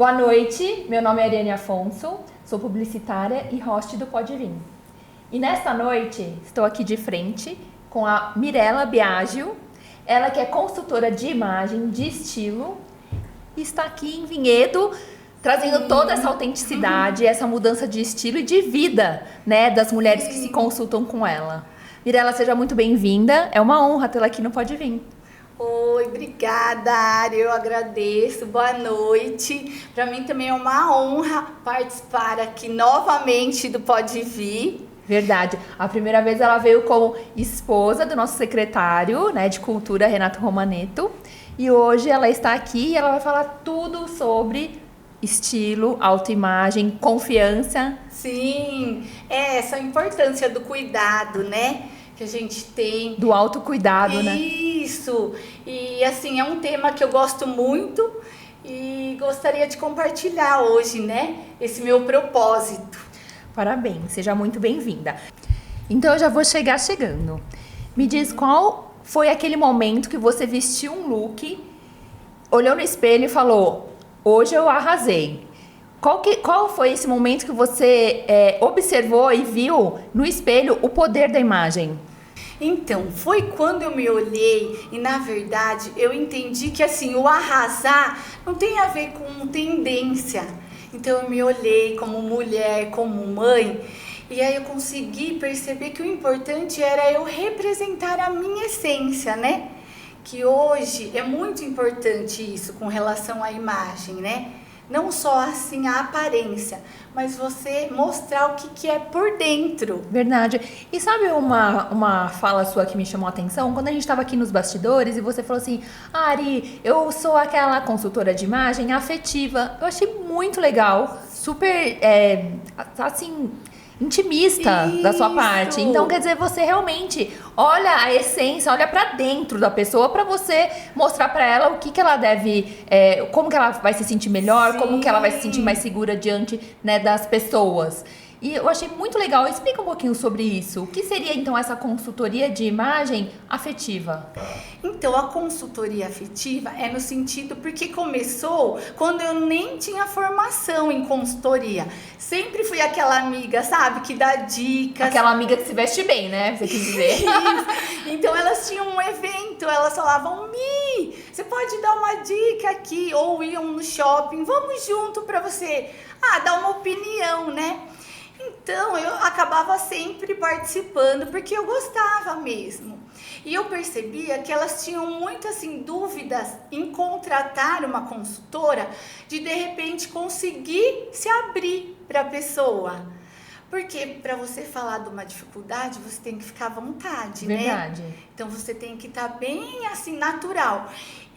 Boa noite, meu nome é Ariane Afonso, sou publicitária e host do Pode Vir. E nesta noite estou aqui de frente com a Mirella Biagio, ela que é consultora de imagem, de estilo, e está aqui em Vinhedo trazendo toda essa autenticidade, essa mudança de estilo e de vida, né, das mulheres que se consultam com ela. Mirella, seja muito bem-vinda, é uma honra tê-la aqui no Pode Vir. Oi, obrigada, Ari, eu agradeço, boa noite. Para mim também é uma honra participar aqui novamente do Pode Vir. Verdade, a primeira vez ela veio como esposa do nosso secretário, né, de Cultura, Renato Romaneto, e hoje ela está aqui e ela vai falar tudo sobre estilo, autoimagem, confiança. Sim, essa importância do cuidado, né? Que a gente tem. Do autocuidado, né? Isso! E assim, é um tema que eu gosto muito e gostaria de compartilhar hoje, né? Esse meu propósito. Parabéns, seja muito bem-vinda. Então eu já vou chegando. Me diz qual foi aquele momento que você vestiu um look, olhou no espelho e falou: hoje eu arrasei. Qual foi esse momento que você observou e viu no espelho o poder da imagem? Então, foi quando eu me olhei e, na verdade, eu entendi que, assim, o arrasar não tem a ver com tendência. Então, eu me olhei como mulher, como mãe, e aí eu consegui perceber que o importante era eu representar a minha essência, né? Que hoje é muito importante isso com relação à imagem, né? Não só assim a aparência, mas você mostrar o que é por dentro. Verdade. E sabe uma fala sua que me chamou a atenção? Quando a gente estava aqui nos bastidores e você falou assim: Ari, eu sou aquela consultora de imagem afetiva. Eu achei muito legal, super, assim, intimista da sua parte. Então, quer dizer, você realmente olha a essência, olha pra dentro da pessoa pra você mostrar pra ela o que ela deve, como que ela vai se sentir melhor, como que ela vai se sentir mais segura diante, né, das pessoas. E eu achei muito legal. Explica um pouquinho sobre isso. O que seria, então, essa consultoria de imagem afetiva? Então, a consultoria afetiva é no sentido porque começou quando eu nem tinha formação em consultoria. Sempre fui aquela amiga, sabe, que dá dicas. Aquela amiga que se veste bem, né? Você quer dizer. Isso. Então, elas tinham um evento, elas falavam: Mi, você pode dar uma dica aqui? Ou iam no shopping, vamos junto pra você dar uma opinião, né? Então, eu acabava sempre participando, porque eu gostava mesmo. E eu percebia que elas tinham muito, assim, dúvidas em contratar uma consultora, de repente conseguir se abrir para a pessoa. Porque para você falar de uma dificuldade, você tem que ficar à vontade, né? Verdade. Então, você tem que estar bem, assim, natural.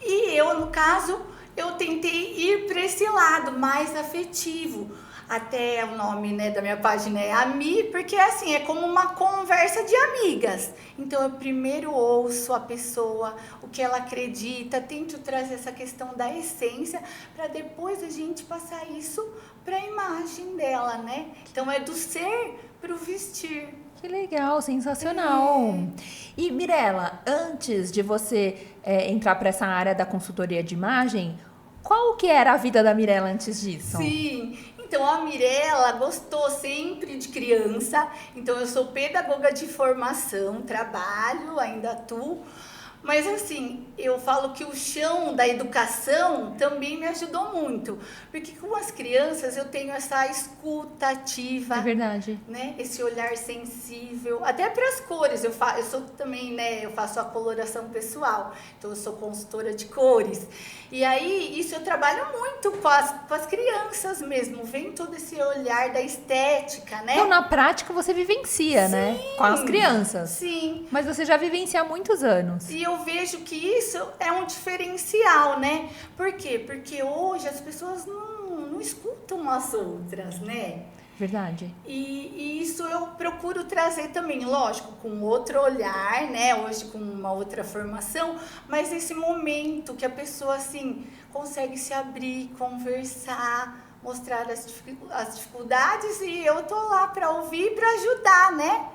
E eu, no caso, eu tentei ir para esse lado mais afetivo. Até o nome, né, da minha página é Ami, porque assim, é como uma conversa de amigas. Então eu primeiro ouço a pessoa, o que ela acredita, tento trazer essa questão da essência, para depois a gente passar isso para a imagem dela, né? Então é do ser para o vestir. Que legal, sensacional. E Mirella, antes de você entrar para essa área da consultoria de imagem, qual que era a vida da Mirella antes disso? Sim, então a Mirella gostou sempre de criança, então eu sou pedagoga de formação, trabalho, ainda atuo, mas assim, eu falo que o chão da educação também me ajudou muito, porque com as crianças eu tenho essa escuta ativa. É verdade. Né? Esse olhar sensível, até para as cores, eu sou também, né, eu faço a coloração pessoal, então eu sou consultora de cores, e aí isso eu trabalho muito com as crianças mesmo, vem todo esse olhar da estética, né? Então, na prática, você vivencia, né? Com as crianças. Sim. Mas você já vivencia há muitos anos. E eu vejo que isso é um diferencial, né? Por quê? Porque hoje as pessoas não escutam as outras, né? Verdade. E isso eu procuro trazer também, lógico, com outro olhar, né? Hoje com uma outra formação, mas esse momento que a pessoa, assim, consegue se abrir, conversar, mostrar as dificuldades, e eu tô lá para ouvir e para ajudar, né?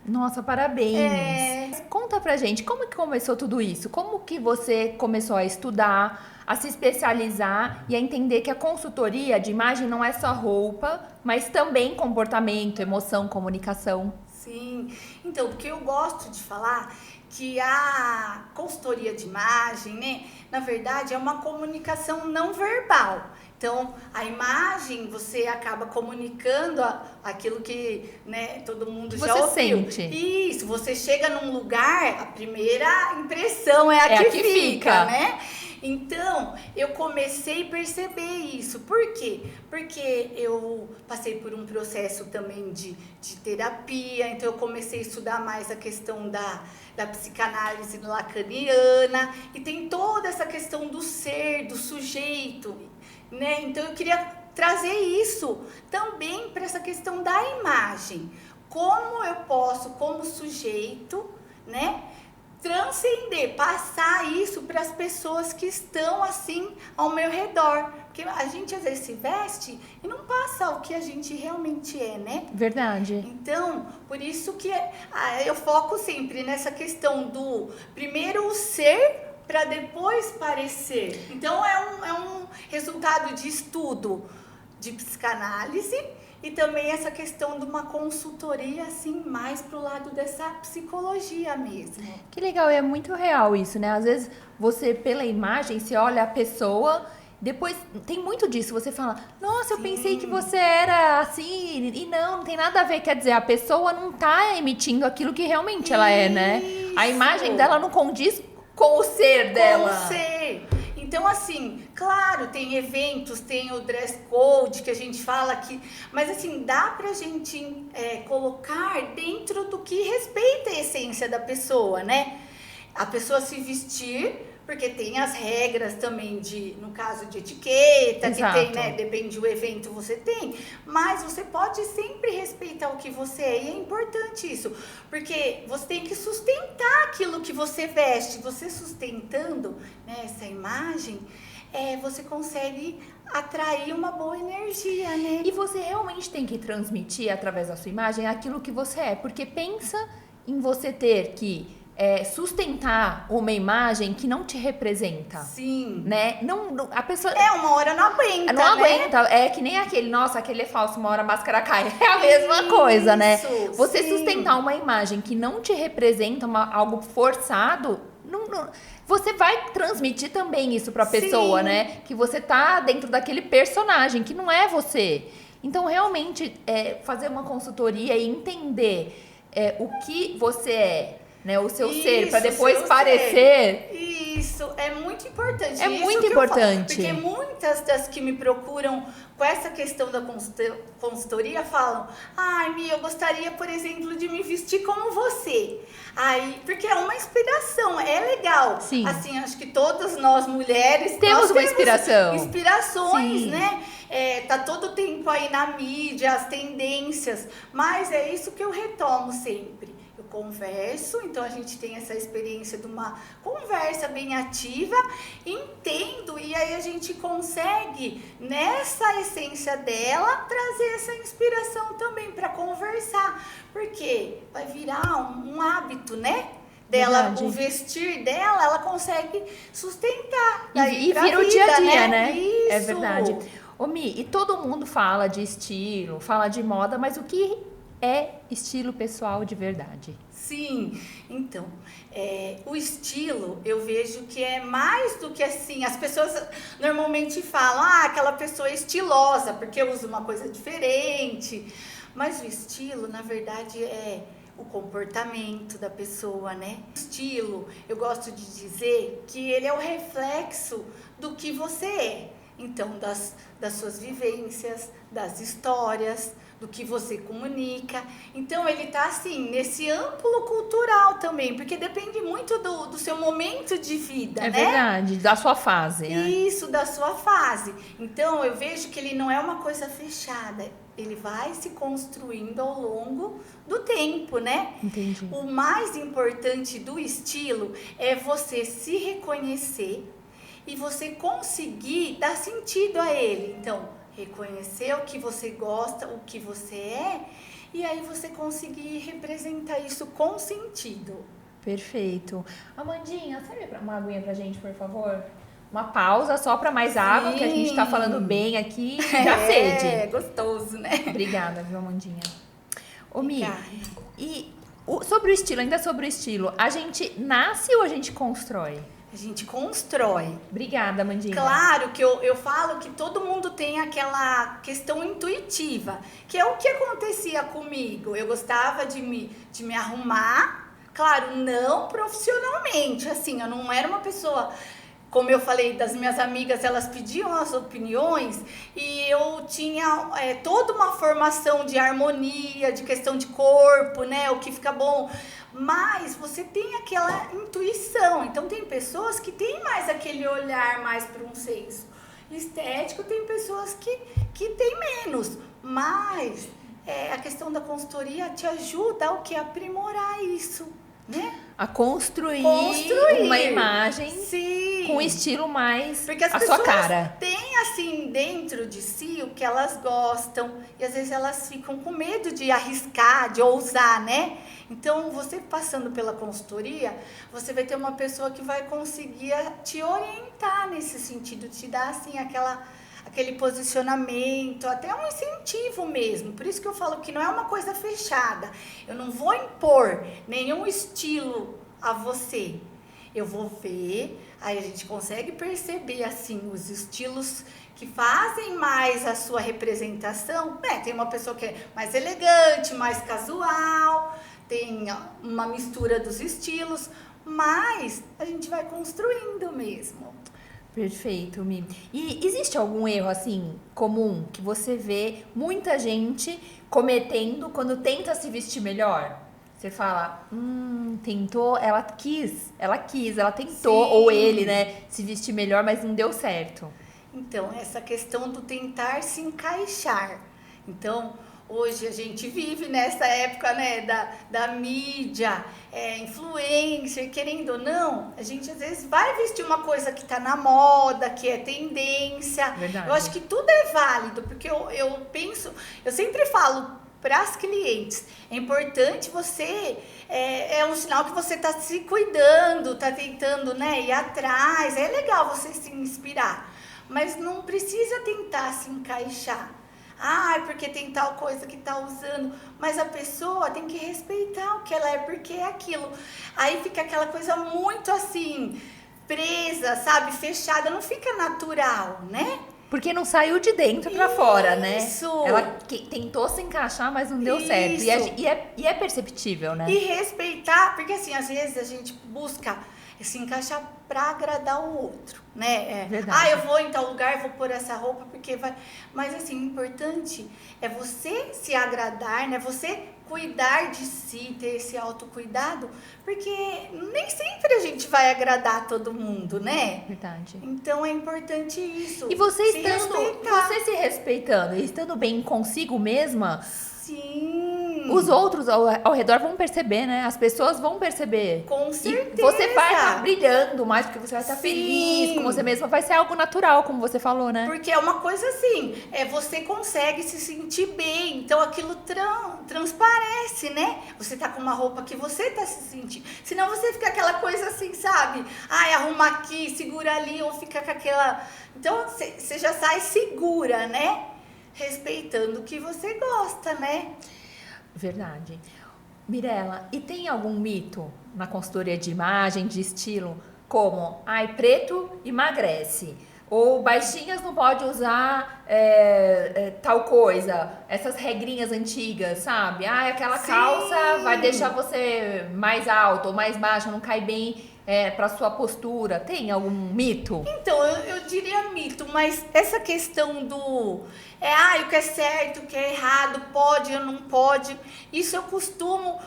Nossa, parabéns. Conta pra gente, como que começou tudo isso? Como que você começou a estudar, a se especializar e a entender que a consultoria de imagem não é só roupa, mas também comportamento, emoção, comunicação. Sim, então, porque eu gosto de falar que a consultoria de imagem, né, na verdade é uma comunicação não verbal. Então, a imagem, você acaba comunicando aquilo que, né, todo mundo já ouviu. Você sente. Isso, você chega num lugar, a primeira impressão é a que fica, né? Então, eu comecei a perceber isso. Por quê? Porque eu passei por um processo também de terapia, então eu comecei a estudar mais a questão da psicanálise lacaniana, e tem toda essa questão do ser, do sujeito, né? Então eu queria trazer isso também para essa questão da imagem. Como eu posso, como sujeito, né, transcender, passar isso para as pessoas que estão assim ao meu redor. Porque a gente às vezes se veste e não passa o que a gente realmente é, né? Verdade. Então, por isso que eu foco sempre nessa questão do primeiro ser para depois parecer. Então, é um resultado de estudo de psicanálise e também essa questão de uma consultoria, assim, mais pro lado dessa psicologia mesmo. Que legal, é muito real isso, né? Às vezes você, pela imagem, você olha a pessoa, depois tem muito disso, você fala, nossa, eu pensei que você era assim, e não tem nada a ver, quer dizer, a pessoa não tá emitindo aquilo que realmente ela é, né? A imagem dela não condiz com o ser dela. Com o ser. Então, assim, claro, tem eventos, tem o dress code que a gente fala aqui, mas assim, dá pra gente colocar dentro do que respeita a essência da pessoa, né? A pessoa se vestir, porque tem as regras também no caso de etiqueta, Exato. que tem, né? Depende do evento você tem, mas você pode sempre respeitar o que você é, e é importante isso, porque você tem que sustentar aquilo que você veste. Você sustentando, né, essa imagem, você consegue atrair uma boa energia, né? E você realmente tem que transmitir através da sua imagem aquilo que você é, porque pensa em você ter que sustentar uma imagem que não te representa. Sim. Né? Não, a pessoa... uma hora não aguenta, não aguenta, é que nem aquele, nossa, aquele é falso, uma hora a máscara cai. É a mesma coisa, né? Você sustentar uma imagem que não te representa, algo forçado, você vai transmitir também isso pra pessoa, né? Que você tá dentro daquele personagem, que não é você. Então, realmente, fazer uma consultoria e entender o que você é, né, o seu ser, para depois parecer. Isso, é muito importante. É muito importante. Porque muitas das que me procuram com essa questão da consultoria falam: ai, Mia, eu gostaria, por exemplo, de me vestir como você. Aí, porque é uma inspiração, é legal. Sim. Assim, acho que todas nós mulheres temos uma inspiração. Inspirações, sim, né? Tá todo tempo aí na mídia, as tendências, mas é isso que eu retomo sempre. Converso, então a gente tem essa experiência de uma conversa bem ativa, entendo, e aí a gente consegue, nessa essência dela, trazer essa inspiração também para conversar, porque vai virar um hábito, né? Dela, verdade. O vestir dela, ela consegue sustentar. E vira o dia a dia, né? Isso. É verdade. Ô Mi, e todo mundo fala de estilo, fala de moda, mas o que é estilo pessoal de verdade? Sim, então, o estilo, eu vejo que é mais do que assim, as pessoas normalmente falam, aquela pessoa é estilosa, porque usa uma coisa diferente, mas o estilo, na verdade, é o comportamento da pessoa, né? O estilo, eu gosto de dizer que ele é o reflexo do que você é, então, das suas vivências, das histórias, do que você comunica. Então, ele tá assim, nesse amplo cultural também, porque depende muito do seu momento de vida, né? É verdade, da sua fase. Isso, da sua fase. Então, eu vejo que ele não é uma coisa fechada, ele vai se construindo ao longo do tempo, né? Entendi. O mais importante do estilo é você se reconhecer e você conseguir dar sentido a ele. Então, reconhecer o que você gosta, o que você é, e aí você conseguir representar isso com sentido. Perfeito. Amandinha, serve uma aguinha pra gente, por favor? uma pausa só para mais água, que a gente tá falando bem aqui e dá sede. É, gostoso, né? Obrigada, viu, Amandinha? Ô, Mi, Obrigada. e sobre o estilo, ainda sobre o estilo, a gente nasce ou a gente constrói? A gente constrói. Obrigada, Amandinha. Claro que eu falo que todo mundo tem aquela questão intuitiva, que é o que acontecia comigo. Eu gostava de me arrumar, claro, não profissionalmente, assim, eu não era uma pessoa, como eu falei das minhas amigas, elas pediam as opiniões e eu tinha toda uma formação de harmonia, de questão de corpo, né, o que fica bom. Mas você tem aquela intuição. Então tem pessoas que têm mais aquele olhar mais para um senso estético, tem pessoas que têm menos. Mas a questão da consultoria te ajuda ao que? Aprimorar isso, né? A construir uma imagem Sim. com um estilo mais Porque as a sua pessoas cara. têm assim dentro de si o que elas gostam e às vezes elas ficam com medo de arriscar, de ousar, né? Então, você passando pela consultoria, você vai ter uma pessoa que vai conseguir te orientar nesse sentido, te dar assim aquele posicionamento, até um incentivo mesmo. Por isso que eu falo que não é uma coisa fechada. Eu não vou impor nenhum estilo a você. Eu vou ver, aí a gente consegue perceber assim os estilos que fazem mais a sua representação. Tem uma pessoa que é mais elegante, mais casual, tem uma mistura dos estilos, mas a gente vai construindo mesmo. Perfeito, Mi. E existe algum erro, assim, comum, que você vê muita gente cometendo quando tenta se vestir melhor? Você fala, tentou, ela tentou, Sim. ou ele, né, se vestir melhor, mas não deu certo. Então, essa questão do tentar se encaixar. Então, hoje a gente vive nessa época, né, da mídia, influencer, querendo ou não, a gente às vezes vai vestir uma coisa que tá na moda, que é tendência. Verdade. Eu acho que tudo é válido, porque eu penso, eu sempre falo para as clientes, é importante você, é um sinal que você tá se cuidando, tá tentando, né, ir atrás, é legal você se inspirar, mas não precisa tentar se encaixar. Porque tem tal coisa que tá usando. Mas a pessoa tem que respeitar o que ela é, porque é aquilo. Aí fica aquela coisa muito assim, presa, sabe? Fechada, não fica natural, né? Porque não saiu de dentro pra fora, né? Isso. Ela tentou se encaixar, mas não deu certo. E é perceptível, né? E respeitar, porque assim, às vezes a gente busca se encaixar para agradar o outro, né? Verdade. Eu vou em tal lugar, vou pôr essa roupa porque vai. Mas assim, o importante é você se agradar, né? Você cuidar de si, ter esse autocuidado, porque nem sempre a gente vai agradar todo mundo, né? Verdade. Então é importante isso. E você respeitar. se respeitando e estando bem consigo mesma, Sim. os outros ao redor vão perceber, né? As pessoas vão perceber. Com certeza. E você vai estar brilhando mais, porque você vai estar feliz com você mesma. Vai ser algo natural, como você falou, né? Porque é uma coisa assim, você consegue se sentir bem, então aquilo transparece, né? Você tá com uma roupa que você tá se sentindo. Senão você fica aquela coisa assim, sabe? Arruma aqui, segura ali, ou fica com aquela... Então você já sai segura, né? Respeitando o que você gosta, né? Verdade. Mirela, e tem algum mito na consultoria de imagem, de estilo, como, preto emagrece, ou baixinhas não pode usar tal coisa, essas regrinhas antigas, sabe? Aquela Sim. calça vai deixar você mais alto ou mais baixo, não cai bem para sua postura. Tem algum mito? Então, eu diria mito, mas essa questão do... o que é certo, o que é errado, pode ou não pode, isso eu costumo...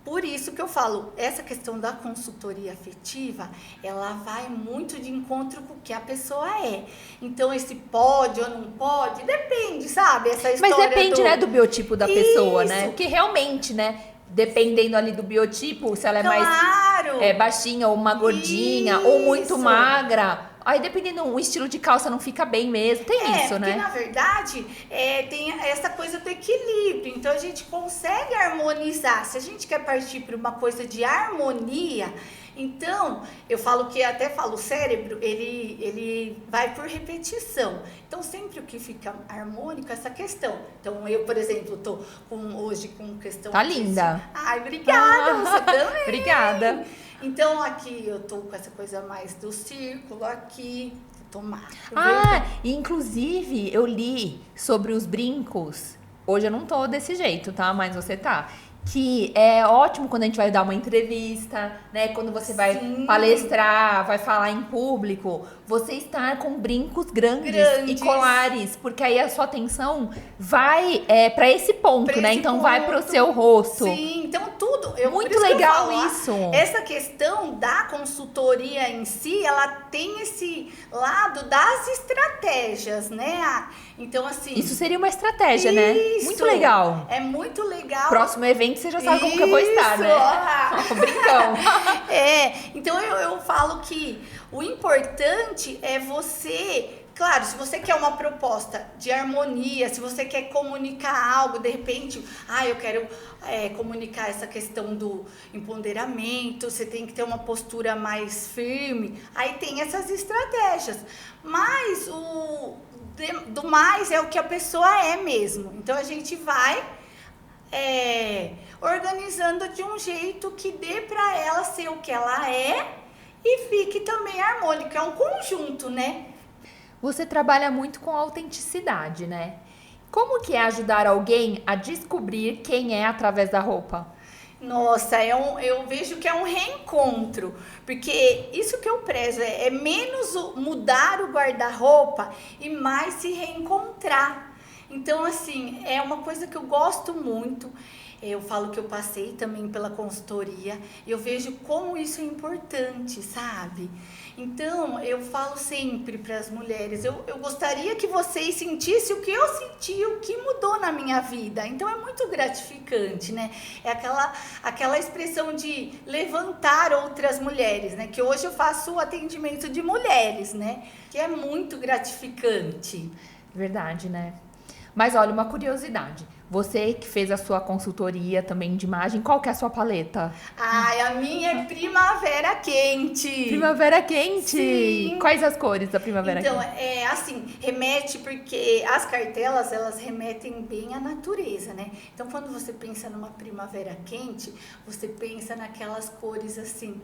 Por isso que eu falo, essa questão da consultoria afetiva, ela vai muito de encontro com o que a pessoa é. Então, esse pode ou não pode, depende, sabe? Essa história. Mas depende, né, do biotipo da pessoa, Isso. né? Porque realmente, né, dependendo ali do biotipo, se ela é Claro. mais baixinha ou uma gordinha ou muito Isso. magra, aí dependendo, o estilo de calça não fica bem mesmo, tem isso, né? Porque na verdade tem essa coisa do equilíbrio, então a gente consegue harmonizar. Se a gente quer partir para uma coisa de harmonia, Então, eu falo, o cérebro, ele vai por repetição. Então, sempre o que fica harmônico é essa questão. Então, eu, por exemplo, tô hoje com questão... Tá linda. Ai, obrigada, você também. Obrigada. Então, aqui eu tô com essa coisa mais do círculo, aqui, tomar. Inclusive, eu li sobre os brincos. Hoje eu não tô desse jeito, tá? Mas você tá. Que é ótimo quando a gente vai dar uma entrevista, né? Quando você vai palestrar, vai falar em público, você está com brincos grandes e colares, porque aí a sua atenção vai para esse ponto, né? Então vai pro seu rosto. Sim, então tudo. Muito legal isso. Essa questão da consultoria em si, ela tem esse lado das estratégias, né? Então, assim... Isso seria uma estratégia, né? Muito legal. É muito legal. Próximo evento, você já sabe como que eu vou estar, né? Brincão. Então eu falo que o importante é você... Claro, se você quer uma proposta de harmonia, se você quer comunicar algo, de repente, eu quero comunicar essa questão do empoderamento, você tem que ter uma postura mais firme, aí tem essas estratégias. Mas do mais é o que a pessoa é mesmo. Então a gente vai organizando de um jeito que dê para ela ser o que ela é e fique também harmônico. É um conjunto, né? Você trabalha muito com autenticidade, né? Como que é ajudar alguém a descobrir quem é através da roupa? Nossa, eu vejo que é um reencontro, porque isso que eu prezo é menos mudar o guarda-roupa e mais se reencontrar. Então, assim, é uma coisa que eu gosto muito. Eu falo que eu passei também pela consultoria, eu vejo como isso é importante, sabe? Então, eu falo sempre para as mulheres, eu gostaria que vocês sentissem o que eu senti, o que mudou na minha vida. Então, é muito gratificante, né? É aquela expressão de levantar outras mulheres, né? Que hoje eu faço o atendimento de mulheres, né? Que é muito gratificante. Verdade, né? Mas olha, uma curiosidade. Você que fez a sua consultoria também de imagem, qual que é a sua paleta? A minha é Primavera Quente. Primavera Quente? Sim. Quais as cores da Primavera Quente? Então, assim, remete porque as cartelas, elas remetem bem à natureza, né? Então, quando você pensa numa Primavera Quente, você pensa naquelas cores, assim,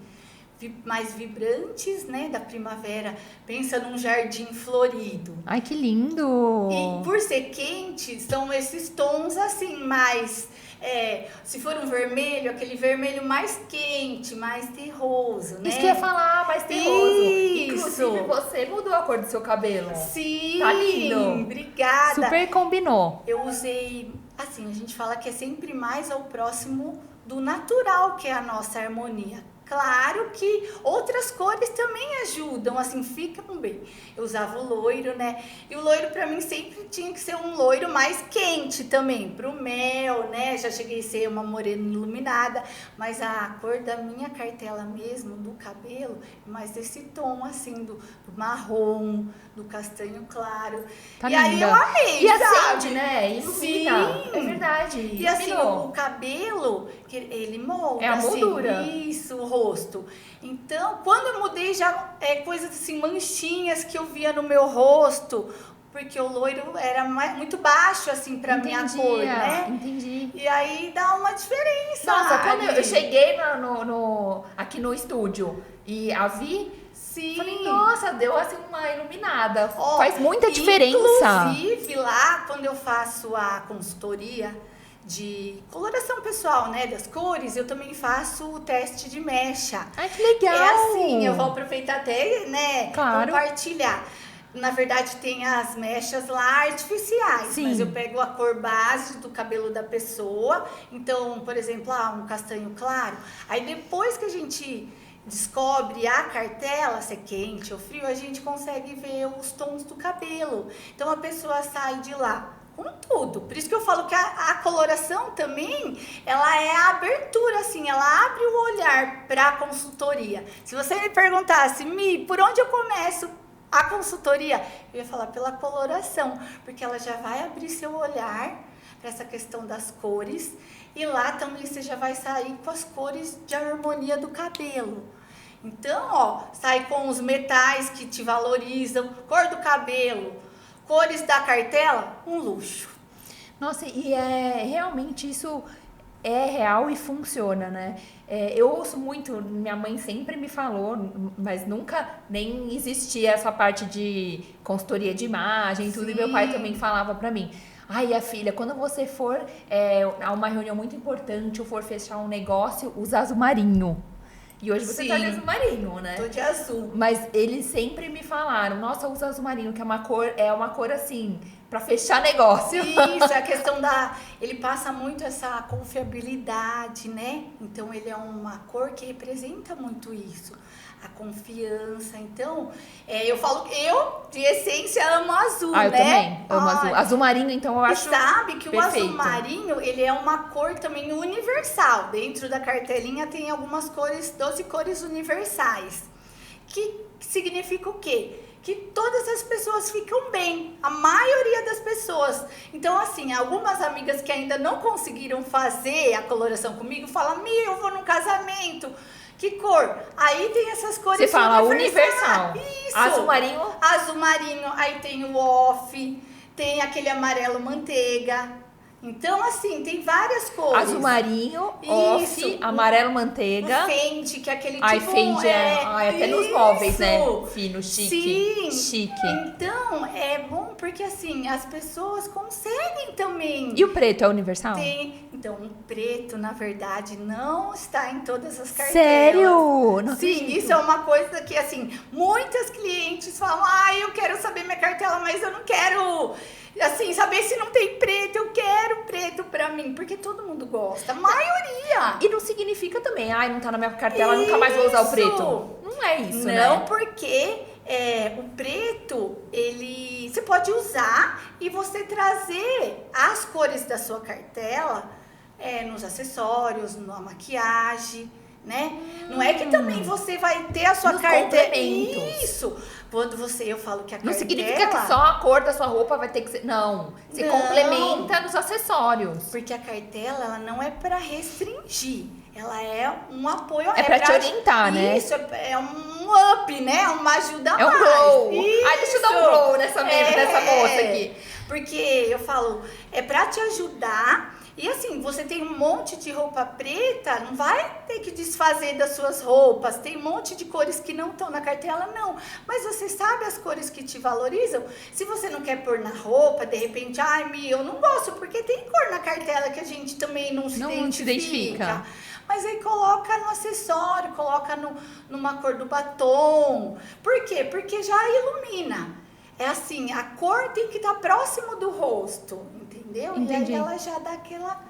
mais vibrantes, né, da primavera. Pensa num jardim florido. Ai, que lindo! E por ser quente, são esses tons assim, mais... se for um vermelho, aquele vermelho mais quente, mais terroso, né? Isso que eu ia falar, mais terroso. Isso! Inclusive, você mudou a cor do seu cabelo. Sim! Tá lindo! Obrigada! Super combinou. Eu usei... Assim, a gente fala que é sempre mais ao próximo do natural, que é a nossa harmonia. Claro que outras cores também ajudam, assim, ficam bem. Eu usava o loiro, né? E o loiro pra mim sempre tinha que ser um loiro mais quente também, pro mel, né? Já cheguei a ser uma morena iluminada, mas a cor da minha cartela mesmo, do cabelo, é mais desse tom, assim, do marrom, do castanho claro. Tá e linda. aí eu amei, e sabe? acende, né? Ilumina. Sim. É verdade. E assim, o cabelo, ele molda, é a moldura. Assim, isso, o rosto. Então, quando eu mudei, já coisas assim, manchinhas que eu via no meu rosto, porque o loiro era muito baixo, assim, pra minha cor, né? Entendi. E aí dá uma diferença. Nossa, quando eu cheguei aqui no estúdio e a vi, sim, falei, nossa, deu assim uma iluminada. Faz muita diferença. Inclusive, lá, quando eu faço a consultoria de coloração pessoal, né, das cores, eu também faço o teste de mecha. Ai, que legal! É assim, eu vou aproveitar até, né, compartilhar. Na verdade, tem as mechas lá artificiais, sim, mas eu pego a cor base do cabelo da pessoa. Então, por exemplo, um castanho claro. Aí, depois que a gente descobre a cartela, se é quente ou frio, a gente consegue ver os tons do cabelo. Então, a pessoa sai de lá com tudo. Por isso que eu falo que a coloração também, ela é a abertura, assim, ela abre o olhar para a consultoria. Se você me perguntasse, Mi, por onde eu começo a consultoria? Eu ia falar pela coloração, porque ela já vai abrir seu olhar para essa questão das cores, e lá também você já vai sair com as cores de harmonia do cabelo. Então, ó, sai com os metais que te valorizam, cor do cabelo, cores da cartela, um luxo. Nossa, e realmente isso é real e funciona, né? Eu ouço muito, minha mãe sempre me falou, mas nunca nem existia essa parte de consultoria de imagem e tudo, e meu pai também falava pra mim. Ai, a filha, quando você for a uma reunião muito importante ou for fechar um negócio, usa azul marinho. E hoje você tá de azul marinho, né? Tô de azul. Mas eles sempre me falaram, nossa, usa azul marinho, que é uma cor assim, pra fechar negócio. Isso, a questão ele passa muito essa confiabilidade, né? Então ele é uma cor que representa muito isso. A confiança. Então, eu falo que eu, de essência, amo azul, né? Eu também amo azul. Azul marinho, então, eu acho sabe que perfeito. O azul marinho, ele é uma cor também universal. Dentro da cartelinha tem algumas cores, 12 cores universais. Que significa o quê? Que todas as pessoas ficam bem, a maioria das pessoas. Então, assim, algumas amigas que ainda não conseguiram fazer a coloração comigo falam, eu vou num casamento. Que cor? Aí tem essas cores universais. Você fala universal. Isso. Azul marinho. Azul marinho, aí tem o off, tem aquele amarelo manteiga. Então, assim, tem várias cores. Azul marinho, off, amarelo manteiga. O Fendi, que é aquele tipo... Ai, Fendi até nos móveis, né? Fino, chique. Sim. Chique. Então, é bom porque, assim, as pessoas conseguem também... E o preto é universal? Então, o preto, na verdade, não está em todas as cartelas. Sério? Não Sim, acredito. isso é uma coisa que, assim, muitas clientes falam, eu quero saber minha cartela, mas eu não quero... Assim, saber se não tem preto, eu quero preto pra mim, porque todo mundo gosta, a maioria. E não significa também, não tá na minha cartela, nunca mais vou usar o preto. Não é isso, né? Não, porque o preto, você pode usar e você trazer as cores da sua cartela nos acessórios, na maquiagem, né? Não é que também você vai ter a sua cartela. Isso. Quando eu falo que a cartela... Não significa que só a cor da sua roupa vai ter que ser... Não. Você complementa nos acessórios. Porque a cartela, ela não é para restringir. Ela é um apoio. É pra te orientar, né? Isso, é um up, né? Uma ajuda mais. É um glow. Isso. Deixa eu dar um glow nessa moça aqui. Porque eu falo, é pra te ajudar. E assim, você tem um monte de roupa preta, não vai ter que desfazer das suas roupas. Tem um monte de cores que não estão na cartela, não. Mas você sabe as cores que te valorizam? Se você não quer pôr na roupa, de repente, eu não gosto, porque tem cor na cartela que a gente também não se identifica. Mas aí coloca no acessório, coloca numa cor do batom. Por quê? Porque já ilumina. É assim, a cor tem que estar próximo do rosto, entendeu? Entendi. E aí ela já dá aquela...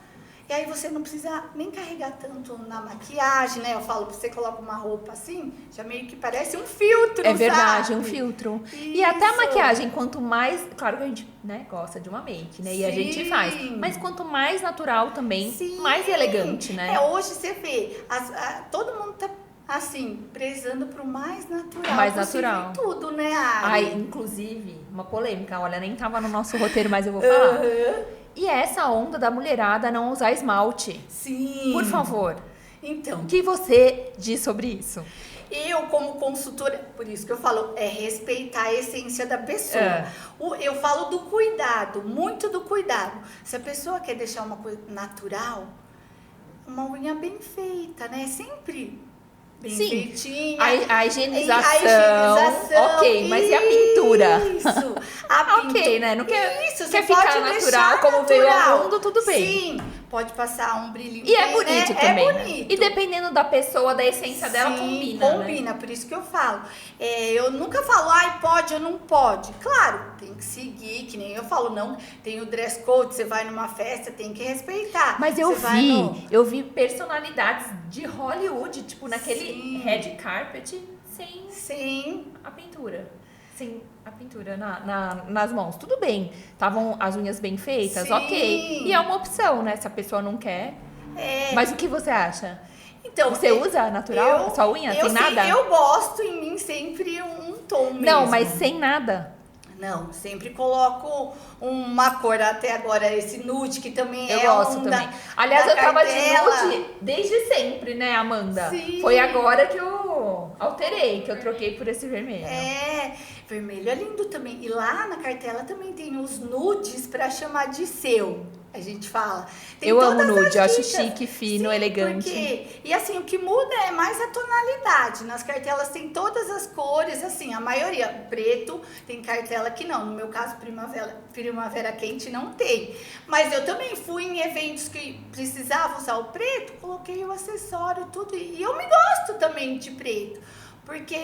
E aí você não precisa nem carregar tanto na maquiagem, né? Eu falo que você coloca uma roupa assim, já meio que parece um filtro, É verdade, sabe? um filtro. Isso. E até a maquiagem, quanto mais... Claro que a gente, né, gosta de uma make, né? E a gente faz. Mas quanto mais natural também, mais elegante, né? Hoje você vê, todo mundo tá... Assim, prezando pro mais natural. Mais natural. Em tudo, né, Ari? Inclusive, uma polêmica, olha, nem tava no nosso roteiro, mas eu vou falar. E essa onda da mulherada não usar esmalte. Sim. Por favor. Então. O que você diz sobre isso? Eu, como consultora, por isso que eu falo, respeitar a essência da pessoa. Eu falo do cuidado, muito do cuidado. Se a pessoa quer deixar uma coisa natural, uma unha bem feita, né? Sempre... bem feitinha. A higienização. Ok, mas e a pintura? Isso. Ok, né? Não quer você ficar pode natural como natural. veio ao mundo, tudo bem. Sim, pode passar um brilhinho. E é bonito também. É bonito. E dependendo da pessoa, da essência dela, combina. Combina, né? Por isso que eu falo. Eu nunca falo, pode ou não pode. Claro, tem que seguir, que nem eu falo, não. Tem o dress code, você vai numa festa, tem que respeitar. Mas eu vi personalidades de Hollywood, tipo, naquele red carpet, sem a pintura. Sem a pintura nas mãos. Tudo bem. Estavam as unhas bem feitas, ok. E é uma opção, né? Se a pessoa não quer. Mas o que você acha? Então, você usa natural? Sua unha? Sem nada? Eu gosto em mim sempre um tom mesmo. Não, mas sem nada. Não, sempre coloco uma cor, até agora esse nude, que também eu gosto também. Aliás, eu tava de nude desde sempre, né, Amanda? Sim. Foi agora que alterei, que eu troquei por esse vermelho. Vermelho é lindo também. E lá na cartela também tem os nudes pra chamar de seu. A gente fala. Tem eu amo todas as nude, eu acho dicas. chique, fino, Sim, elegante. E assim, o que muda é mais a tonalidade. Nas cartelas tem todas as cores, assim, a maioria. Preto, tem cartela que não. No meu caso, primavera quente não tem. Mas eu também fui em eventos que precisava usar o preto, coloquei o acessório, tudo. E eu me gosto também de preto. Porque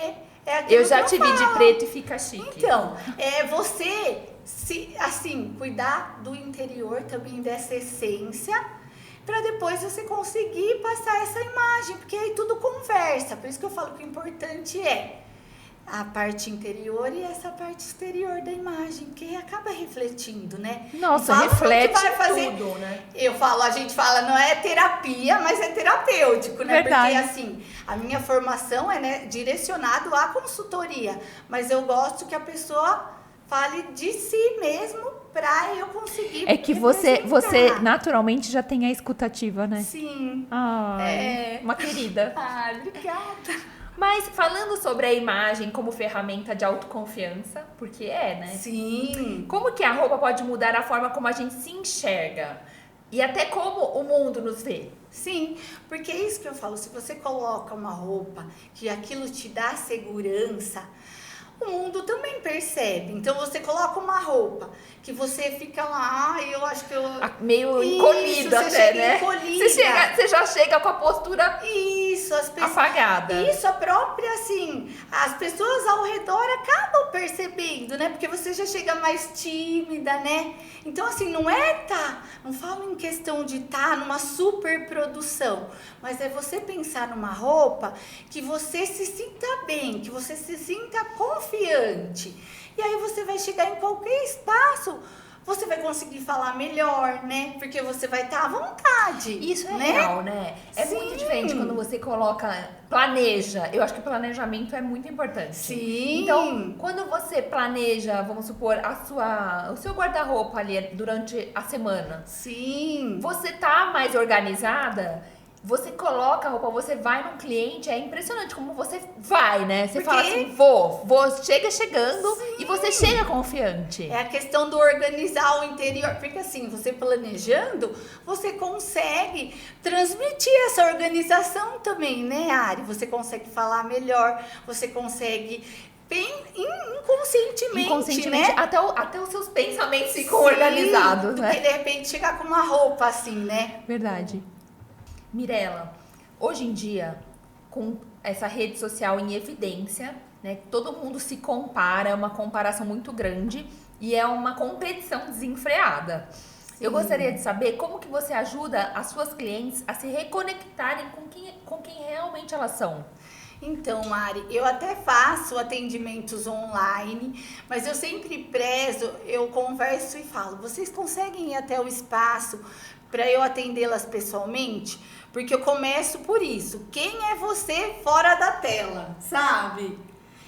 é aquilo eu já que te vi de falo. preto e fica chique. Então, você assim, cuidar do interior também dessa essência, para depois você conseguir passar essa imagem, porque aí tudo conversa. Por isso que eu falo que o importante é a parte interior e essa parte exterior da imagem, que acaba refletindo, né? Nossa, reflete fazer, tudo, né? A gente fala, não é terapia, mas é terapêutico, né? Verdade. Porque assim, a minha formação é, né, direcionado à consultoria, mas eu gosto que a pessoa fale de si mesmo para eu conseguir. É que você naturalmente já tem a escutativa, né? Sim. Uma querida. Obrigada. Mas falando sobre a imagem como ferramenta de autoconfiança, porque né? Sim. Como que a roupa pode mudar a forma como a gente se enxerga? E até como o mundo nos vê? Sim, porque é isso que eu falo. Se você coloca uma roupa que aquilo te dá segurança, o mundo também percebe. Então você coloca uma roupa que você fica lá, eu acho que eu... meio encolhido até, né? Encolhida. Você já chega com a postura apagada. Isso, a própria, assim, as pessoas ao redor acabam percebendo, né? Porque você já chega mais tímida, né? Então, assim, não falo em questão de estar numa super produção, mas é você pensar numa roupa que você se sinta bem, que você se sinta confiante. E aí você vai chegar em qualquer espaço, você vai conseguir falar melhor, né? Porque você vai estar à vontade. Isso é né? real, né? É muito diferente quando você planeja. Eu acho que o planejamento é muito importante. Sim. Então, quando você planeja, vamos supor, o seu guarda-roupa ali durante a semana. Sim. Você tá mais organizada? Você coloca a roupa, você vai num cliente, é impressionante como você vai, né? Você fala assim, chega chegando. Sim. E você chega confiante. É a questão do organizar o interior, porque assim, você planejando, você consegue transmitir essa organização também, né, Ari? Você consegue falar melhor, você consegue inconscientemente, né? Até os seus pensamentos ficam organizados, né? Porque de repente chegar com uma roupa assim, né? Verdade. Mirela, hoje em dia, com essa rede social em evidência, né, todo mundo se compara, é uma comparação muito grande e é uma competição desenfreada. Sim. Eu gostaria de saber como que você ajuda as suas clientes a se reconectarem com quem realmente elas são. Então, Mari, eu até faço atendimentos online, mas eu sempre prezo, eu converso e falo, vocês conseguem ir até o espaço para eu atendê-las pessoalmente? Porque eu começo por isso. Quem é você fora da tela, sabe?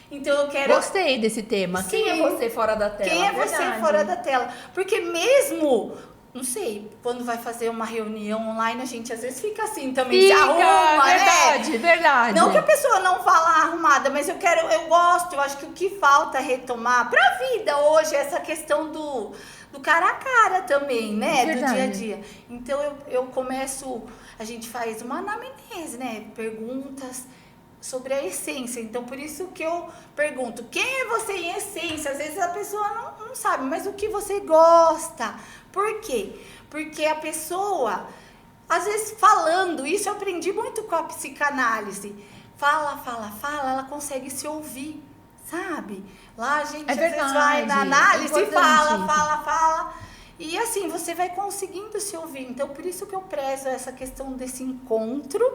Então eu quero... Gostei desse tema. Sim. Quem é você fora da tela? Quem é você fora da tela? Porque mesmo... Não sei, quando vai fazer uma reunião online, a gente às vezes fica assim também, se arruma, verdade, né? Verdade. Não que a pessoa não vá lá arrumada, mas eu gosto, eu acho que o que falta retomar pra vida hoje é essa questão do cara a cara também, né? Verdade. Do dia a dia. Então eu começo, a gente faz uma anamnese, né? Perguntas sobre a essência. Então, por isso que eu pergunto, quem é você em essência? Às vezes a pessoa não sabe, mas o que você gosta? Por quê? Porque a pessoa, às vezes falando, isso eu aprendi muito com a psicanálise, fala, ela consegue se ouvir, sabe? Lá a gente às vezes vai na análise e fala. E assim, você vai conseguindo se ouvir. Então, por isso que eu prezo essa questão desse encontro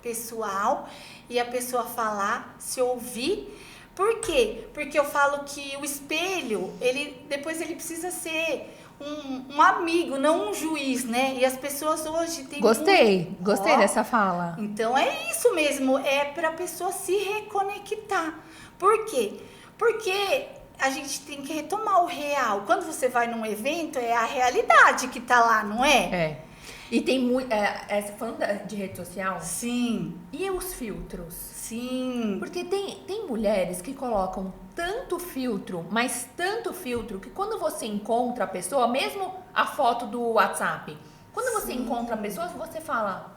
pessoal e a pessoa falar, se ouvir. Por quê? Porque eu falo que o espelho, depois ele precisa ser um amigo, não um juiz, né? E as pessoas hoje têm... Gostei dessa fala. Então, é isso mesmo, é para a pessoa se reconectar. Por quê? Porque a gente tem que retomar o real. Quando você vai num evento, é a realidade que tá lá, não é? É. E tem muito. Falando de rede social, Sim, e os filtros? sim. Porque tem mulheres que colocam tanto filtro, mas tanto filtro, que quando você encontra a pessoa, mesmo a foto do WhatsApp, quando você Sim. encontra a pessoa, você fala,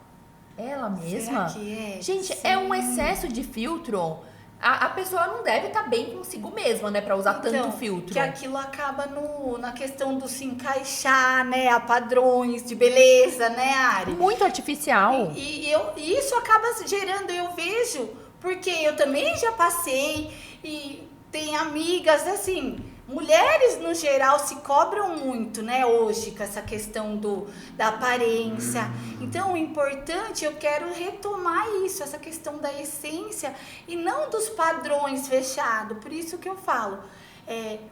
ela mesma? Será que é? Gente, Sim. é um excesso de filtro. A pessoa não deve estar bem consigo mesma, né, pra usar tanto filtro. Que aquilo acaba na questão do se encaixar, né, a padrões de beleza, né, Ari? Muito artificial. E isso acaba gerando, eu vejo, porque eu também já passei e tem amigas, assim, mulheres no geral se cobram muito, né, hoje, com essa questão da aparência. Então, o importante, eu quero retomar isso, essa questão da essência e não dos padrões fechados. Por isso que eu falo,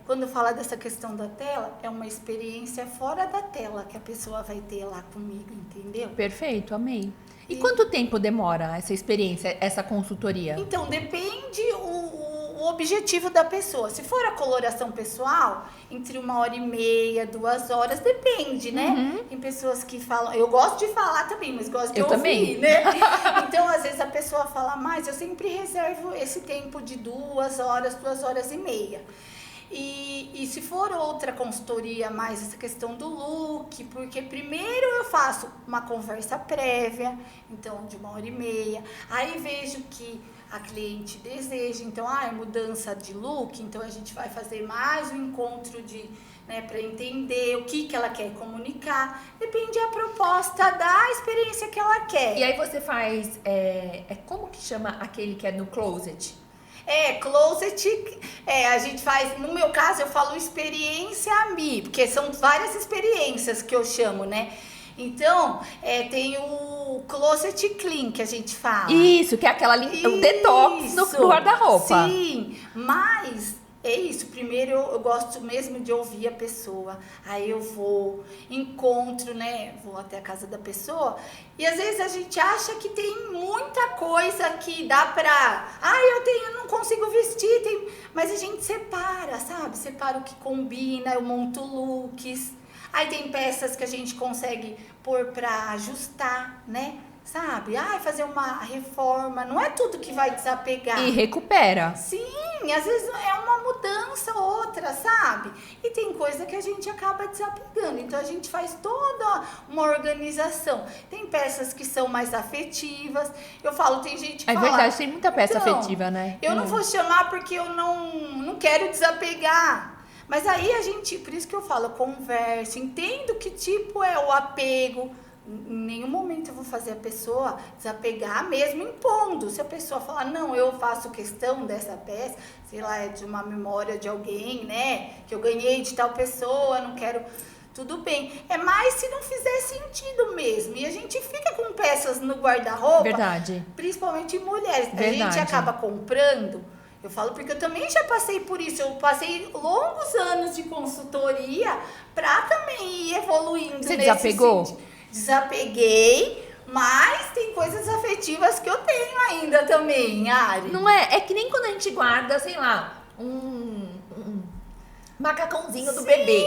quando fala dessa questão da tela, é uma experiência fora da tela que a pessoa vai ter lá comigo, entendeu? Perfeito, amei. E quanto tempo demora essa experiência, essa consultoria? Então, depende o objetivo da pessoa. Se for a coloração pessoal, entre 1h30, 2 horas, depende, né? Tem pessoas que falam... Eu gosto de falar também, mas gosto de Eu ouvir, também. né? Então, às vezes, a pessoa fala mais. Eu sempre reservo esse tempo de 2 horas, 2h30. E se for outra consultoria, mais essa questão do look, porque primeiro eu faço uma conversa prévia, então de 1h30, aí vejo que a cliente deseja, então, mudança de look, então a gente vai fazer mais um encontro para entender o que ela quer comunicar, depende da proposta, da experiência que ela quer. E aí você faz, como que chama aquele que é no closet? Closet, a gente faz, no meu caso eu falo experiência Mi, porque são várias experiências que eu chamo, né? Então, tem o Closet Clean que a gente fala. Isso, que é aquela o detox no guarda-roupa. Sim, mas é isso. Primeiro eu gosto mesmo de ouvir a pessoa. Aí eu encontro, né? Vou até a casa da pessoa. E às vezes a gente acha que tem muita coisa que dá pra... eu não consigo vestir. Mas a gente separa, sabe? Separa o que combina, eu monto looks. Aí tem peças que a gente consegue pôr pra ajustar, né? Sabe? Fazer uma reforma. Não é tudo que vai desapegar. E recupera. Sim, às vezes é uma mudança ou outra, sabe? E tem coisa que a gente acaba desapegando. Então a gente faz toda uma organização. Tem peças que são mais afetivas. Eu falo, tem gente que É fala... verdade, tem muita peça afetiva, né? Eu não vou chamar porque eu não quero desapegar. Mas aí a gente, por isso que eu falo, converso, entendo que tipo é o apego. Em nenhum momento eu vou fazer a pessoa desapegar, mesmo impondo. Se a pessoa falar, não, eu faço questão dessa peça, sei lá, é de uma memória de alguém, né? Que eu ganhei de tal pessoa, não quero... Tudo bem. É mais se não fizer sentido mesmo. E a gente fica com peças no guarda-roupa. Verdade. Principalmente mulheres. Verdade. A gente acaba comprando... Eu falo porque eu também já passei por isso. Eu passei longos anos de consultoria para também ir evoluindo. Você desapegou? Desapeguei, mas tem coisas afetivas que eu tenho ainda também, Ari. Não é? É que nem quando a gente guarda, sei lá, um macacãozinho do bebê.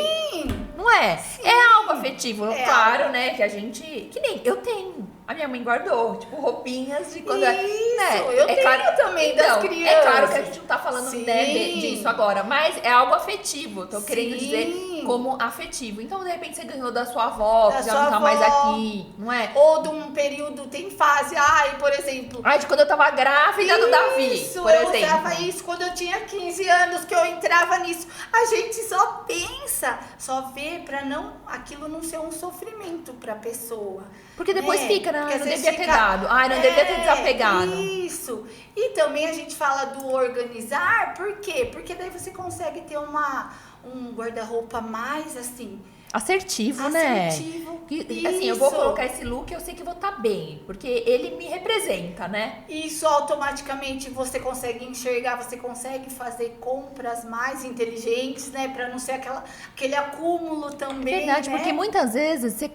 Não é? Sim. É algo afetivo, claro, algo. né? Que a gente... Que nem eu tenho. A minha mãe guardou, tipo, roupinhas de quando... Isso, né? eu tenho claro, também então, das crianças. É claro que a gente não tá falando, Sim. né, disso agora, mas é algo afetivo. Tô querendo Sim. dizer como afetivo. Então, de repente, você ganhou da sua avó, Da que já sua não tá mais avó. aqui, não é? Ou de um período, tem fase, por exemplo... De quando eu tava grávida do Davi, por eu exemplo. usava isso quando eu tinha 15 anos, que eu entrava nisso. A gente só pensa, só vê pra aquilo não ser um sofrimento pra pessoa. Porque depois fica, né? Porque Não às vezes devia ter dado. Não devia ter desapegado. Isso. E também a gente fala do organizar, por quê? Porque daí você consegue ter um guarda-roupa mais assim... Assertivo, né? Assertivo. Assim, eu vou colocar esse look, eu sei que vou estar bem, porque ele me representa, né? Isso automaticamente você consegue enxergar, você consegue fazer compras mais inteligentes, né? Pra não ser aquele acúmulo também. Verdade, né? porque muitas vezes você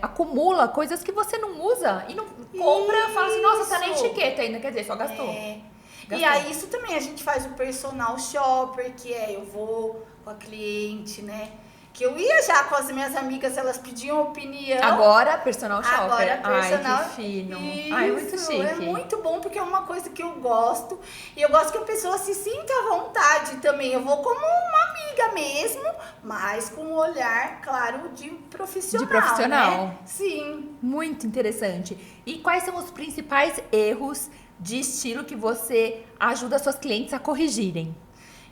acumula coisas que você não usa e não compra, fala assim, nossa, tá na etiqueta ainda, quer dizer, só gastou. E aí isso também a gente faz o personal shopper, que eu vou com a cliente, né? que eu ia já com as minhas amigas, elas pediam opinião. Agora, personal shopper. Agora, personal. Ai, que fino. Isso, Ai, muito chique. é muito bom, porque é uma coisa que eu gosto. E eu gosto que a pessoa se sinta à vontade também. Eu vou como uma amiga mesmo, mas com um olhar, claro, de profissional. De profissional. Né? Sim. Muito interessante. E quais são os principais erros de estilo que você ajuda suas clientes a corrigirem?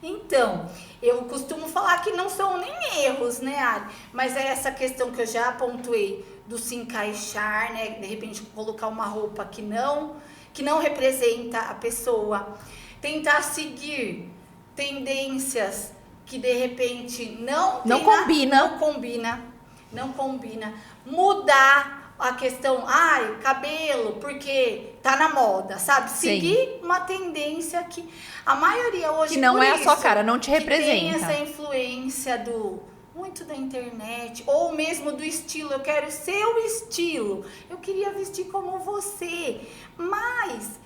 Então, eu costumo falar que não são nem erros, né, Ari? Mas é essa questão que eu já pontuei do se encaixar, né? De repente colocar uma roupa que não representa a pessoa. Tentar seguir tendências que de repente não combina. Mudar a questão, cabelo, porque tá na moda, sabe? Seguir uma tendência que a maioria hoje que não é a sua cara, não te representa. Tem essa influência muito da internet, ou mesmo do estilo. Eu quero seu estilo, eu queria vestir como você. Mas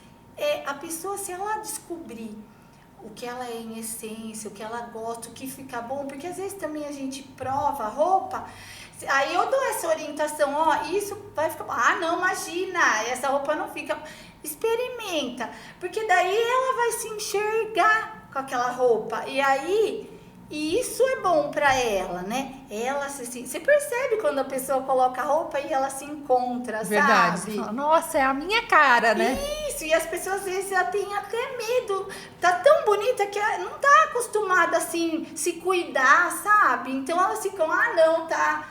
a pessoa, se ela descobrir o que ela é em essência, o que ela gosta, o que fica bom, porque às vezes também a gente prova a roupa. Aí eu dou essa orientação, isso vai ficar... não, imagina, essa roupa não fica... Experimenta, porque daí ela vai se enxergar com aquela roupa. E isso é bom pra ela, né? Você percebe quando a pessoa coloca a roupa e ela se encontra, Verdade. sabe? Fala, nossa, é a minha cara, né? Isso, e as pessoas às vezes já têm até medo. Tá tão bonita que não tá acostumada assim, se cuidar, sabe? Então elas ficam, não, tá...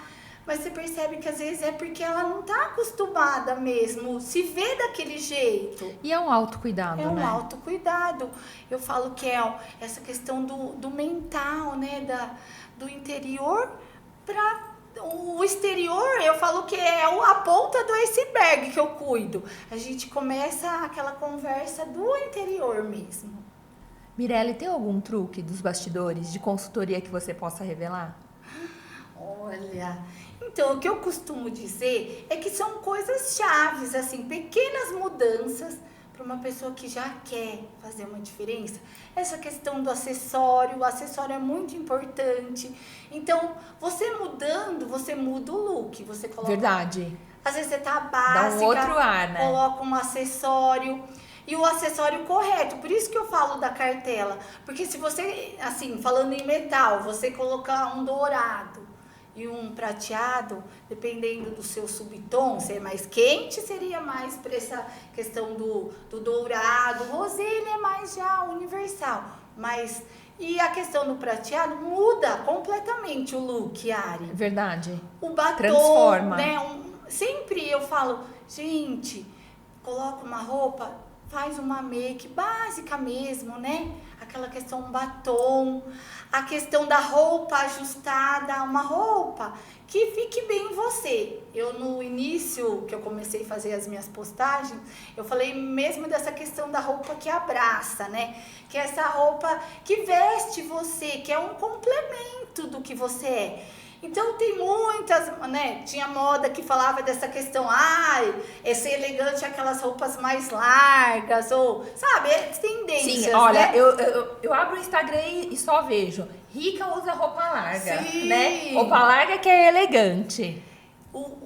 Mas você percebe que às vezes é porque ela não tá acostumada mesmo, se vê daquele jeito. E é um autocuidado, né? É um autocuidado. Eu falo que é essa questão do mental, né? Do interior para o exterior. Eu falo que é a ponta do iceberg que eu cuido. A gente começa aquela conversa do interior mesmo. Mirelle, tem algum truque dos bastidores de consultoria que você possa revelar? Olha... Então, o que eu costumo dizer é que são coisas chaves, assim, pequenas mudanças para uma pessoa que já quer fazer uma diferença. Essa questão do acessório, o acessório é muito importante. Então, você mudando, você muda o look, você coloca... Verdade. Às vezes você tá básica, dá um outro ar, né? Coloca um acessório... E o acessório correto, por isso que eu falo da cartela. Porque se você, assim, falando em metal, você colocar um dourado e um prateado, dependendo do seu subtom, se é mais quente, seria mais para essa questão do dourado. O rosé, ele é mais já universal. E a questão do prateado muda completamente o look, Ari. Verdade. O batom, transforma. Né? Sempre eu falo, gente, coloca uma roupa, faz uma make básica mesmo, né? Aquela questão batom, a questão da roupa ajustada, uma roupa que fique bem em você. Eu, no início, que eu comecei a fazer as minhas postagens, eu falei mesmo dessa questão da roupa que abraça, né? Que é essa roupa que veste você, que é um complemento do que você é. Então tem muitas, né? Tinha moda que falava dessa questão, ser elegante aquelas roupas mais largas, ou, sabe, tendências. Sim, olha, né? eu abro o Instagram e só vejo. Rica usa roupa larga, Sim. né? Roupa larga que é elegante.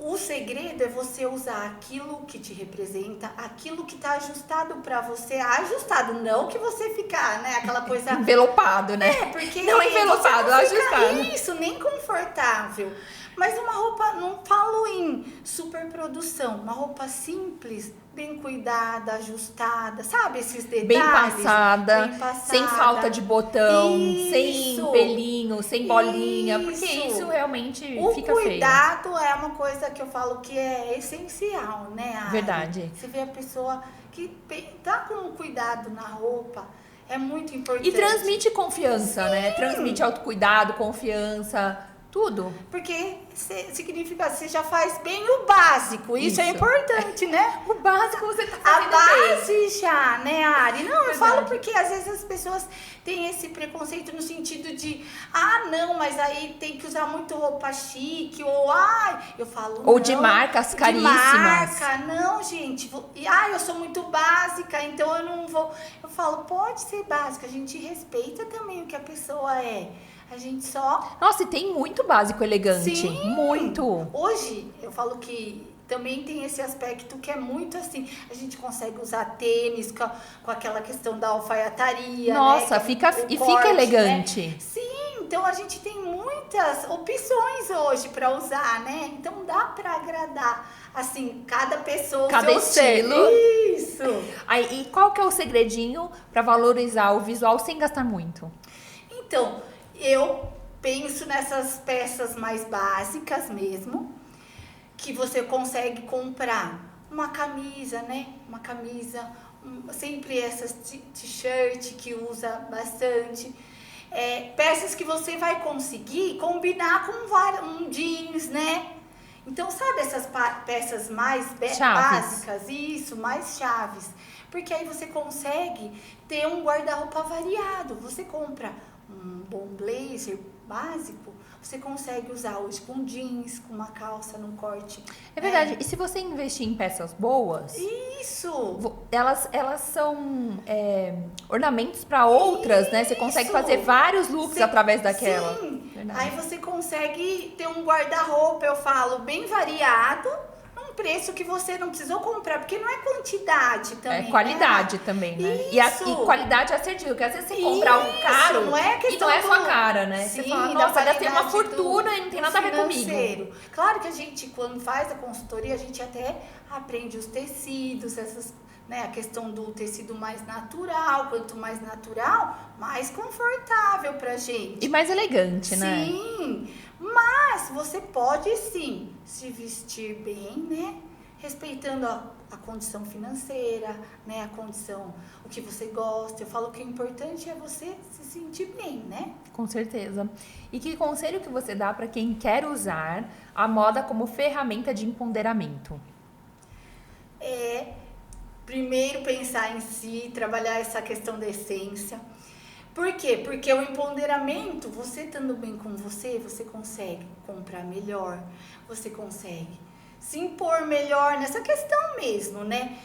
O segredo é você usar aquilo que te representa, aquilo que tá ajustado pra você, ajustado, não que você ficar, né, aquela coisa... Envelopado, né? Porque não envelopado, você não fica ajustado. isso, nem confortável. Mas uma roupa, não falo em superprodução, uma roupa simples, bem cuidada, ajustada, sabe esses detalhes? Bem passada, Bem passada. sem falta de botão, sem Isso. pelinho, sem bolinha, porque Isso. isso realmente fica O feio. cuidado é uma coisa que eu falo que é essencial, né, Ari? Verdade. Você vê a pessoa que tá com cuidado na roupa, é muito importante. E transmite confiança, né? Transmite autocuidado, confiança, tudo. Porque significa que você já faz bem o básico. Isso é importante, né? O básico você tá A fazendo bem. base já, né, Ari? Não, eu Verdade. falo porque às vezes as pessoas têm esse preconceito no sentido de, não, mas aí tem que usar muito roupa chique, ou, eu falo, Ou não, de marcas caríssimas. De marca, não, gente. Eu sou muito básica, então eu não vou. Eu falo, pode ser básica, a gente respeita também o que a pessoa é. A gente só... Nossa, e tem muito básico elegante. Sim. Muito. Hoje, eu falo que também tem esse aspecto que é muito assim, a gente consegue usar tênis com aquela questão da alfaiataria, Nossa, né? fica Corte, elegante. Né? Sim, então a gente tem muitas opções hoje para usar, né? Então dá para agradar, assim, cada pessoa, Cada o seu estilo. Isso. Aí, e qual que é o segredinho para valorizar o visual sem gastar muito? Então, eu penso nessas peças mais básicas mesmo, que você consegue comprar uma camisa, né? Uma camisa, sempre essas t-shirt que usa bastante. Peças que você vai conseguir combinar com um jeans, né? Então, sabe essas peças mais básicas? Isso, mais chaves. Porque aí você consegue ter um guarda-roupa variado. Você compra um bom blazer básico, você consegue usar hoje com jeans, com uma calça num corte. É verdade. E se você investir em peças boas... Isso! Elas são ornamentos para outras, né? Você consegue fazer vários looks através daquela. Sim. Verdade. Aí você consegue ter um guarda-roupa, eu falo, bem variado, num preço que você não precisou comprar, porque não é quantidade também. É qualidade também, né? Isso. E qualidade assertiva, porque às vezes você compra algo caro não é e não é sua cara, né? Sim, você fala, nossa, gastei uma qualidade fortuna e não tem nada a ver comigo. Claro que a gente, quando faz a consultoria, a gente até aprende os tecidos, né, a questão do tecido mais natural. Quanto mais natural, mais confortável pra gente. E mais elegante, né? Sim, mas você pode sim se vestir bem, né? Respeitando a condição financeira, né? A condição, o que você gosta. Eu falo que o importante é você se sentir bem, né? Com certeza. E que conselho que você dá para quem quer usar a moda como ferramenta de empoderamento? Primeiro pensar em si, trabalhar essa questão da essência. Por quê? Porque o empoderamento, você estando bem com você consegue comprar melhor, você consegue se impor melhor nessa questão mesmo, né?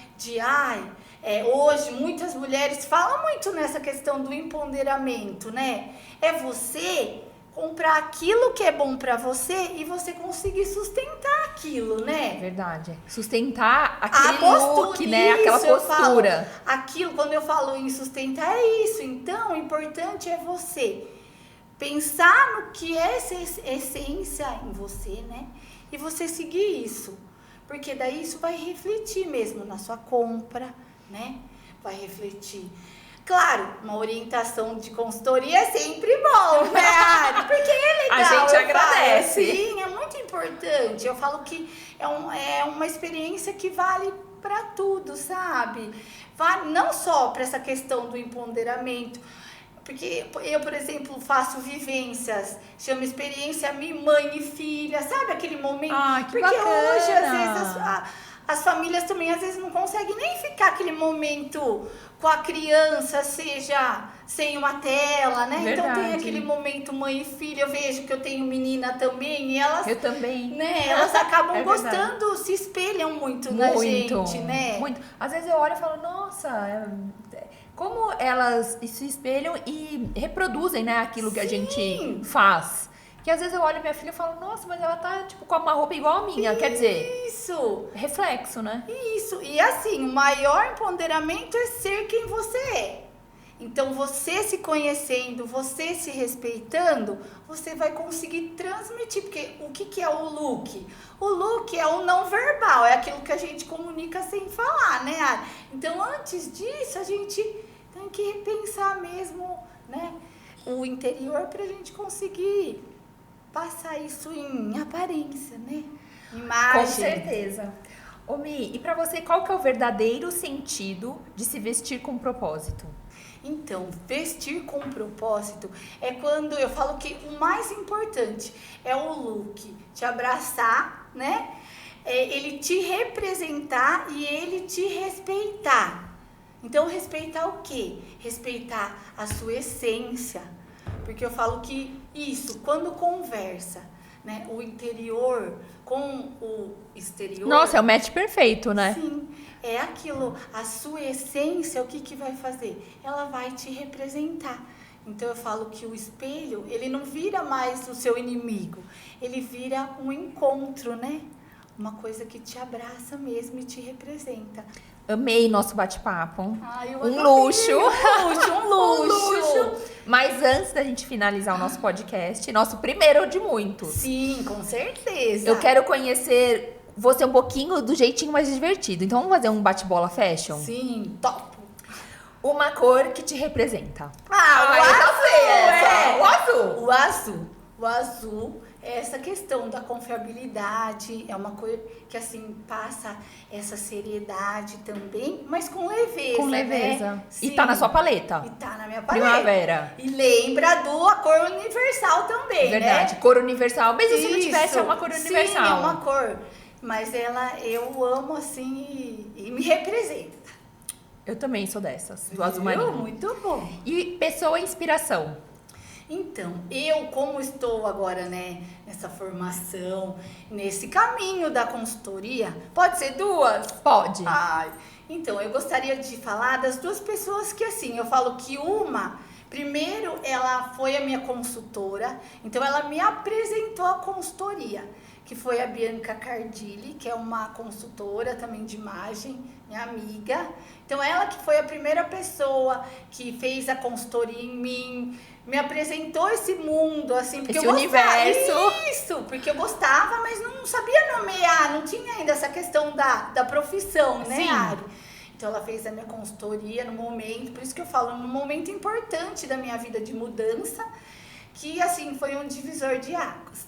Hoje muitas mulheres falam muito nessa questão do empoderamento, né? É você comprar aquilo que é bom pra você e você conseguir sustentar aquilo, né? Verdade. Sustentar aquele postura, look, né? Aquela postura. Aquilo, quando eu falo em sustentar, é isso. Então, o importante é você pensar no que é essa essência em você, né? E você seguir isso. Porque daí isso vai refletir mesmo na sua compra, né? Vai refletir. Claro, uma orientação de consultoria é sempre bom, né, Ari? Porque é legal. A gente agradece. Sim, é muito importante. Eu falo que é uma experiência que vale para tudo, sabe? Vale não só para essa questão do empoderamento, porque eu, por exemplo, faço vivências, chama experiência mãe e filha, sabe aquele momento? Que porque bacana. Hoje, às vezes, as famílias também, às vezes, não conseguem nem ficar aquele momento com a criança, seja sem uma tela, né? Verdade. Então tem aquele momento mãe e filha. Eu vejo que eu tenho menina também e elas... Eu também. Né? Elas acabam Verdade. gostando, se espelham muito na gente, né? Muito. Às vezes eu olho e falo, nossa... Como elas se espelham e reproduzem, né, aquilo que a gente faz. Que às vezes eu olho minha filha e falo, nossa, mas ela tá, tipo, com uma roupa igual a minha. Quer dizer... Isso! Reflexo, né? Isso. E assim, o maior empoderamento é ser quem você é. Então, você se conhecendo, você se respeitando, você vai conseguir transmitir. Porque o que é o look? O look é o não verbal, é aquilo que a gente comunica sem falar, né, Ari? Então, antes disso, a gente tem que repensar mesmo, né, o interior pra gente conseguir passar isso em aparência, né? Imagem. Com certeza. Ô Mi, e pra você, qual que é o verdadeiro sentido de se vestir com propósito? Então, vestir com propósito é quando eu falo que o mais importante é o look te abraçar, né? Ele te representar e ele te respeitar. Então, respeitar o quê? Respeitar a sua essência. Porque eu falo que isso, quando conversa, né, o interior com o exterior... Nossa, é o match perfeito, né? Sim, é aquilo, a sua essência, o que vai fazer? Ela vai te representar. Então eu falo que o espelho, ele não vira mais o seu inimigo, ele vira um encontro, né? Uma coisa que te abraça mesmo e te representa. Amei nosso bate-papo. Ai, eu Um adorei. luxo. Um luxo. Mas antes da gente finalizar o nosso podcast, nosso primeiro de muitos. Sim, com certeza. Eu quero conhecer você um pouquinho do jeitinho mais divertido. Então vamos fazer um bate-bola fashion? Sim, top. Uma cor que te representa. Ah, eu já sei essa. é. O azul. O azul. O azul é essa questão da confiabilidade, é uma cor que assim passa essa seriedade também, mas com leveza. Com leveza. Né? E tá na sua paleta. E tá na minha paleta. Primavera. E lembra a cor universal também, Verdade. né? Cor universal. Mesmo se não Isso. tivesse, é uma cor universal. Sim, é uma cor. Mas eu amo assim e me representa. Eu também sou dessas, do azul Viu? marinho. Muito bom. E pessoa inspiração. Então, eu como estou agora, né, nessa formação, nesse caminho da consultoria, pode ser duas? Pode. Ai, então, eu gostaria de falar das duas pessoas que, assim, eu falo que uma, primeiro, ela foi a minha consultora, então ela me apresentou a consultoria, que foi a Bianca Cardilli, que é uma consultora também de imagem, minha amiga. Então, ela que foi a primeira pessoa que fez a consultoria em mim, me apresentou esse mundo, assim, porque Esse eu gostava. universo. Isso, porque eu gostava, mas não sabia nomear, não tinha ainda essa questão da profissão, né, Sim. Ari? Então, ela fez a minha consultoria no momento, por isso que eu falo, num momento importante da minha vida de mudança, que, assim, foi um divisor de águas.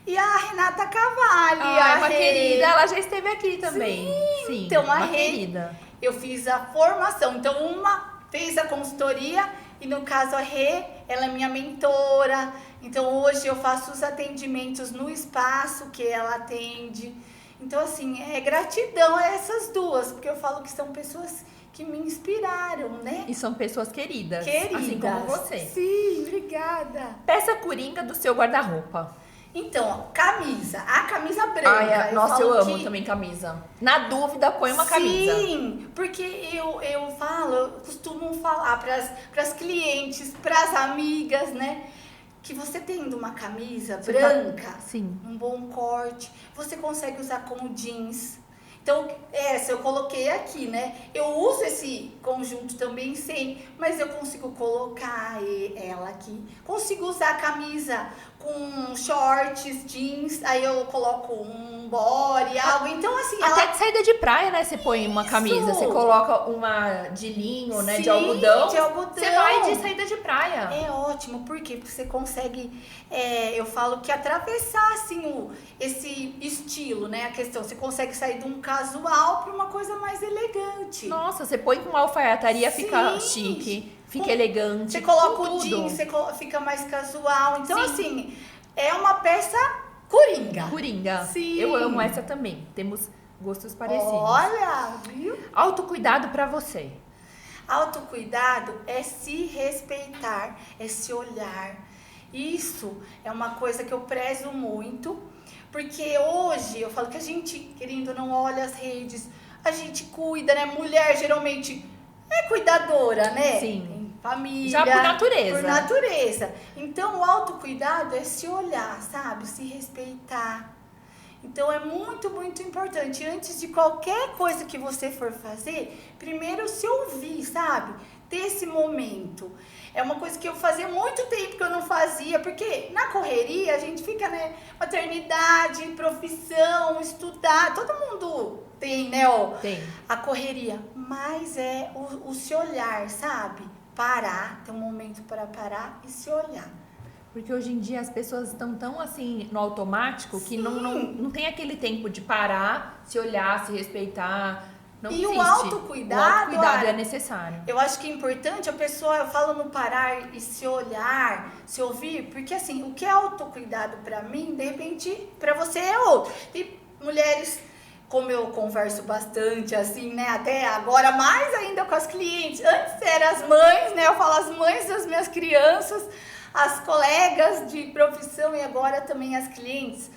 E a Renata Cavalli, Ai, uma Rê. querida, ela já esteve aqui também. Sim, então, a uma Rê, querida. eu fiz a formação. Então, uma fez a consultoria e, no caso, a Rê, ela é minha mentora. Então, hoje eu faço os atendimentos no espaço que ela atende. Então, assim, é gratidão a essas duas, porque eu falo que são pessoas que me inspiraram, né? E são pessoas queridas, Queridas. assim como você. Sim, obrigada. Peça coringa do seu guarda-roupa. Então, camisa. A camisa branca. Ai, nossa, eu falo amo que- também camisa. Na dúvida, põe uma camisa. Sim, porque eu costumo falar para as clientes, para as amigas, né? Que você tendo uma camisa Você branca, Sim. um bom corte, você consegue usar como jeans. Então, essa eu coloquei aqui, né? Eu uso esse conjunto também sem, mas eu consigo colocar ela aqui. Consigo usar a camisa com shorts, jeans, aí eu coloco um body, algo. Então, assim, Até de saída de praia, né? Você põe uma camisa, você coloca uma de linho, né? De Sim, algodão. de algodão. Você vai de saída de praia. É ótimo, por quê? Porque você consegue, eu falo que atravessar, assim, esse estilo, né? A questão, você consegue sair de um casual para uma coisa mais elegante. Nossa, você põe com uma alfaiataria, fica Sim. chique, fica Com- elegante. Você coloca com o tudo. jeans, fica mais casual. Então, Sim. assim, é uma peça coringa. Coringa. Sim. Eu amo essa também. Temos gostos parecidos. Olha, viu? Autocuidado pra você. Autocuidado é se respeitar, é se olhar. Isso é uma coisa que eu prezo muito, porque hoje eu falo que a gente, querendo ou não, olha as redes, a gente cuida, né? Mulher geralmente é cuidadora, né? Sim. Em família. Já por natureza. Por natureza. Então o autocuidado é se olhar, sabe? Se respeitar. Então é muito, muito importante. Antes de qualquer coisa que você for fazer, primeiro se ouvir, sabe? Ter esse momento. É uma coisa que eu fazia muito tempo que eu não fazia, porque na correria a gente fica, né? Maternidade, profissão, estudar, todo mundo tem, né? Ó, Tem. a correria. Mas é o se olhar, sabe? Parar, ter um momento para parar e se olhar. Porque hoje em dia as pessoas estão tão assim no automático que não tem aquele tempo de parar, se olhar, se respeitar. Não E o existe. autocuidado, O autocuidado Ari, é necessário. Eu acho que é importante a pessoa, eu falo no parar e se olhar, se ouvir, porque assim, o que é autocuidado pra mim, de repente, pra você é outro. Tem mulheres, como eu converso bastante, assim, né, até agora, mais ainda com as clientes. Antes eram as mães, né, eu falo as mães das minhas crianças, as colegas de profissão e agora também as clientes.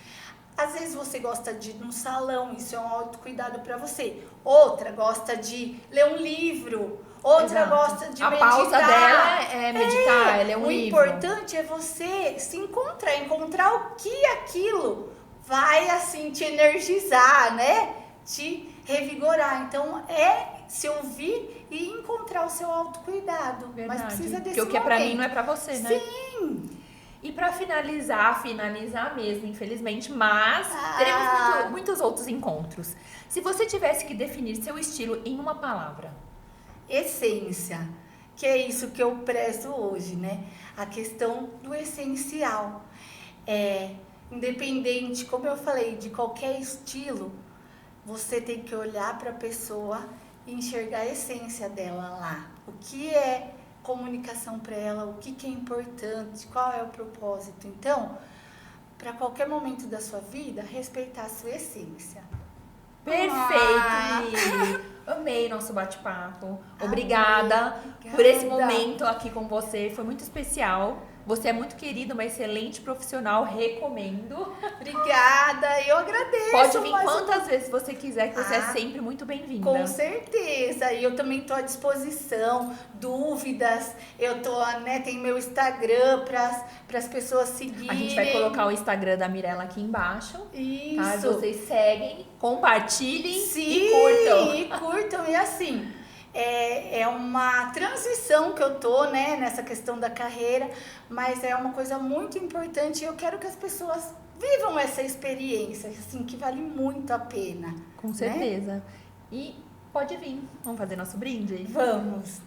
Às vezes você gosta de ir num salão, isso é um autocuidado para você. Outra gosta de ler um livro. outra Exato. gosta de A meditar. pausa dela é meditar, ela é um O livro. importante é você se encontrar o que aquilo vai assim te energizar, né? Te revigorar. Então se ouvir e encontrar o seu autocuidado. Verdade. Mas precisa desse Porque o que é pra mim não é momento. pra você, né? Sim. E pra finalizar mesmo, infelizmente, mas Ah. teremos muitos outros encontros. Se você tivesse que definir seu estilo em uma palavra, Essência, que é isso que eu prezo hoje, né? A questão do essencial. Independente, como eu falei, de qualquer estilo, você tem que olhar para a pessoa e enxergar a essência dela lá. O que é comunicação para ela, o que é importante, qual é o propósito. Então, para qualquer momento da sua vida, respeitar a sua essência. perfeito, Mi. Amei nosso bate-papo. Obrigada Obrigada. por esse momento aqui com você. Foi muito especial. Você é muito querida, uma excelente profissional. Recomendo. Obrigada, eu agradeço. Pode vir mais uma quantas vezes você quiser, que você é Ah, sempre muito bem-vinda. Com certeza, e eu também estou à disposição, dúvidas, eu tô, né, tem meu Instagram para as pessoas seguirem. A gente vai colocar o Instagram da Mirella aqui embaixo. Isso. Tá? Vocês seguem, compartilhem Sim, e curtam. e curtam, e assim, é uma transição que eu tô, né, nessa questão da carreira, mas é uma coisa muito importante e eu quero que as pessoas vivam essa experiência, assim, que vale muito a pena. Com certeza. E pode vir. Vamos fazer nosso brinde? Vamos!